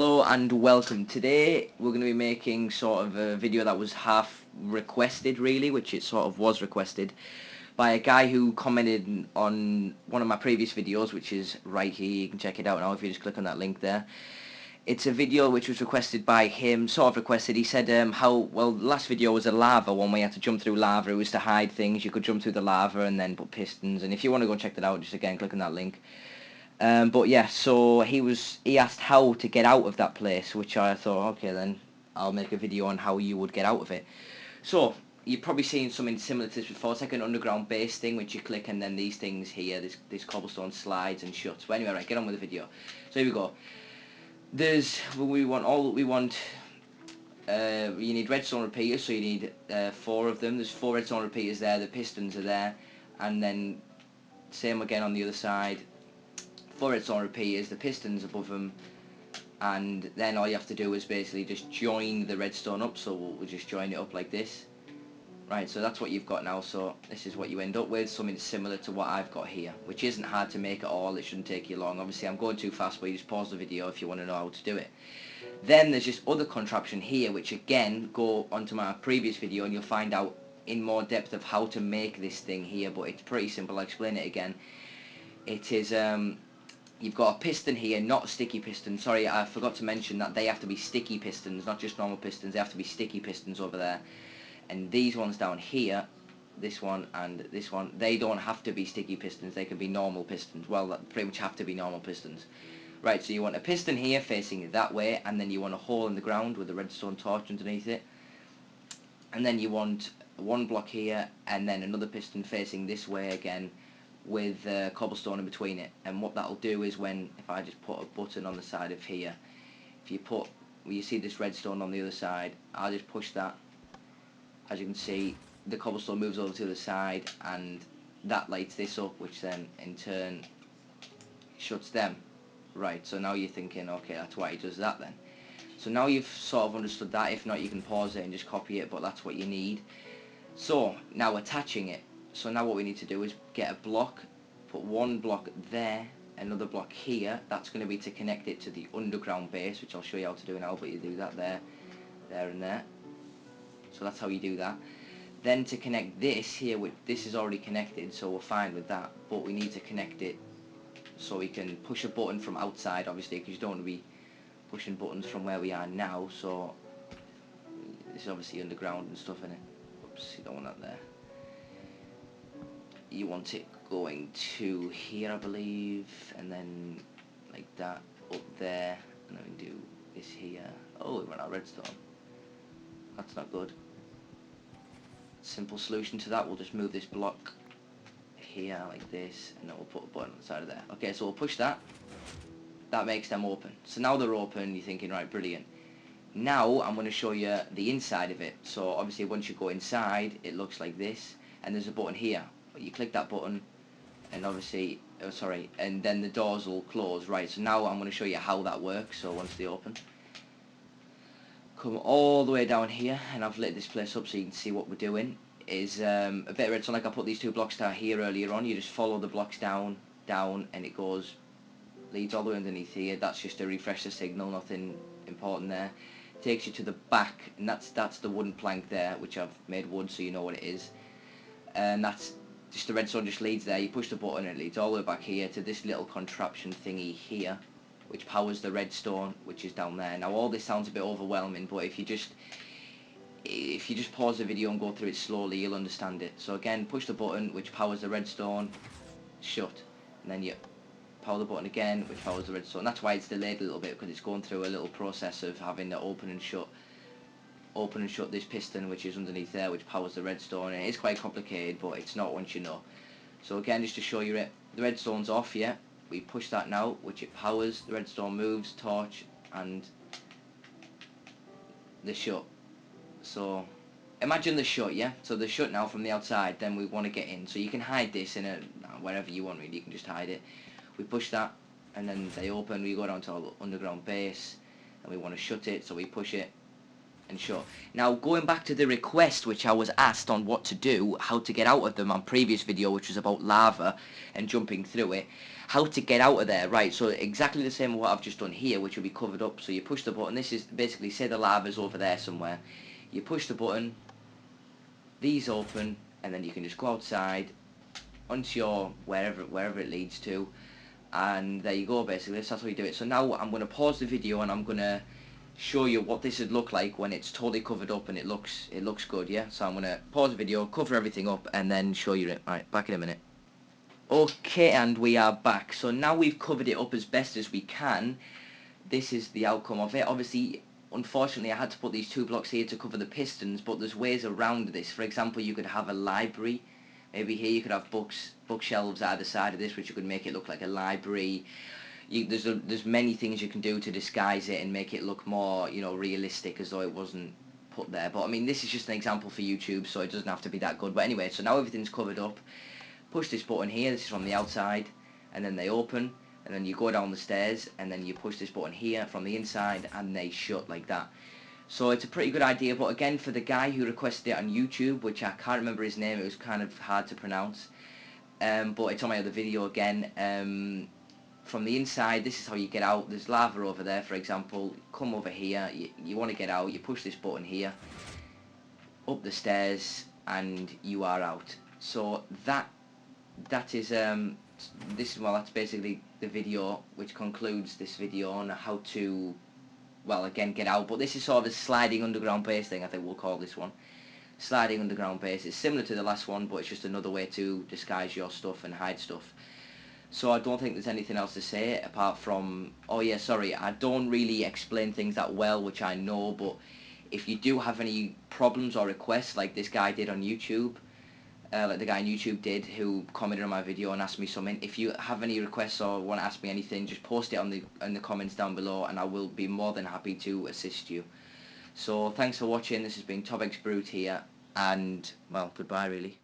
Hello and welcome. Today we're going to be making sort of a video that was half requested really, which it sort of was requested by a guy who commented on one of my previous videos, which is right here. You can check it out now if you just click on that link there. It's a video which was requested by him, sort of requested. He said the last video was a lava one where you had to jump through lava. It was to hide things. You could jump through the lava and then put pistons, and if you want to go check that out, just again click on that link. But yeah, so he asked how to get out of that place, which I thought, okay then, I'll make a video on how you would get out of it. So, you've probably seen something similar to this before. It's like an underground base thing, which you click and then these things here, this cobblestone slides and shuts. But anyway, right, get on with the video. So here we go. You need redstone repeaters, so you need 4 of them. There's 4 redstone repeaters there, the pistons are there, and then same again on the other side. 4 redstone repeaters, the pistons above them, and then all you have to do is basically just join the redstone up. So we'll just join it up like this. Right, so that's what you've got now. So this is what you end up with, something similar to what I've got here, which isn't hard to make at all. It shouldn't take you long. Obviously I'm going too fast, but you just pause the video if you want to know how to do it. Then there's this other contraption here, which again, go onto my previous video and you'll find out in more depth of how to make this thing here, but it's pretty simple. I'll explain it again. It is you've got a piston here, not a sticky piston. Sorry, I forgot to mention that they have to be sticky pistons, not just normal pistons. They have to be sticky pistons over there. And these ones down here, this one and this one, they don't have to be sticky pistons. They can be normal pistons. Well, that pretty much have to be normal pistons. Right, so you want a piston here facing that way, and then you want a hole in the ground with a redstone torch underneath it. And then you want one block here, and then another piston facing this way again, with cobblestone in between it. And what that'll do is if I just put a button on the side of here, if you put, well, you see this redstone on the other side, I'll just push that. As you can see, the cobblestone moves over to the side, and that lights this up, which then in turn shuts them. Right, so now you're thinking, okay, that's why he does that then. So now you've sort of understood that. If not, you can pause it and just copy it, but that's what you need. So now attaching it. So now what we need to do is get a block, put one block there, another block here. That's going to be to connect it to the underground base, which I'll show you how to do now, but you do that there, there and there. So that's how you do that. Then to connect this here, this is already connected, so we're fine with that, but we need to connect it so we can push a button from outside, obviously, because you don't want to be pushing buttons from where we are now. So this is obviously underground and stuff in it. Oops, you don't want that there. You want it going to here, I believe, and then like that up there, and then we do this here. Oh, we ran out of redstone. That's not good. Simple solution to that, we'll just move this block here like this, and then we'll put a button on the side of there. Okay, so we'll push that. That makes them open. So now they're open, you're thinking, right, brilliant. Now I'm going to show you the inside of it. So obviously once you go inside, it looks like this, and there's a button here. You click that button, and obviously, and then the doors will close. Right, so now I'm going to show you how that works. So once they open, come all the way down here, and I've lit this place up so you can see what we're doing. Is a bit of redstone, like I put these 2 blocks down here earlier on. You just follow the blocks down, and it leads all the way underneath here. That's just to refresh the signal, nothing important there. Takes you to the back, and that's the wooden plank there, which I've made wood so you know what it is. And that's just the redstone just leads there. You push the button and it leads all the way back here to this little contraption thingy here, which powers the redstone, which is down there. Now all this sounds a bit overwhelming, but if you just pause the video and go through it slowly, you'll understand it. So again, push the button which powers the redstone, shut, and then you power the button again, which powers the redstone. That's why it's delayed a little bit, because it's going through a little process of having to open and shut this piston, which is underneath there, which powers the redstone. And it is quite complicated, but it's not once you know. So again, just to show you it, the redstone's off, yeah. We push that now, which it powers, the redstone moves, torch, and the shut. So imagine the shut, yeah? So the shut now from the outside, then we want to get in. So you can hide this in wherever you want, really. You can just hide it. We push that, and then they open. We go down to our underground base, and we want to shut it, so we push it. and shut. Now going back to the request which I was asked on what to do, how to get out of them on previous video, which was about lava and jumping through it, how to get out of there, right? So exactly the same what I've just done here, which will be covered up. So you push the button. This is basically, say the lava's over there somewhere, you push the button, these open, and then you can just go outside onto your wherever it leads to, and there you go. Basically that's how you do it. So now I'm going to pause the video and I'm going to show you what this would look like when it's totally covered up and it looks good. Yeah, so I'm going to pause the video, cover everything up, and then show you it. Right, back in a minute. Okay, and we are back. So now we've covered it up as best as we can. This is the outcome of it. Obviously, unfortunately, I had to put these 2 blocks here to cover the pistons, but there's ways around this. For example, you could have a library. Maybe here you could have bookshelves either side of this, which you could make it look like a library. There's many things you can do to disguise it and make it look more, you know, realistic, as though it wasn't put there. But I mean, this is just an example for YouTube, so it doesn't have to be that good. But anyway, so now everything's covered up. Push this button here. This is from the outside, and then they open, and then you go down the stairs, and then you push this button here from the inside, and they shut like that. So it's a pretty good idea. But again, for the guy who requested it on YouTube, which I can't remember his name, it was kind of hard to pronounce, but it's on my other video again. From the inside, this is how you get out. There's lava over there, for example. Come over here, you want to get out, you push this button here, up the stairs, and you are out. So that is that's basically the video which concludes this video on how to, well, again, get out. But this is sort of a sliding underground base thing, I think we'll call this one. Sliding underground base. It's similar to the last one, but it's just another way to disguise your stuff and hide stuff. So I don't think there's anything else to say apart from, oh yeah, sorry, I don't really explain things that well, which I know, but if you do have any problems or requests like this guy did on YouTube, like the guy on YouTube did who commented on my video and asked me something, if you have any requests or want to ask me anything, just post it in the comments down below and I will be more than happy to assist you. So thanks for watching. This has been Tobex Brute here, and well, goodbye really.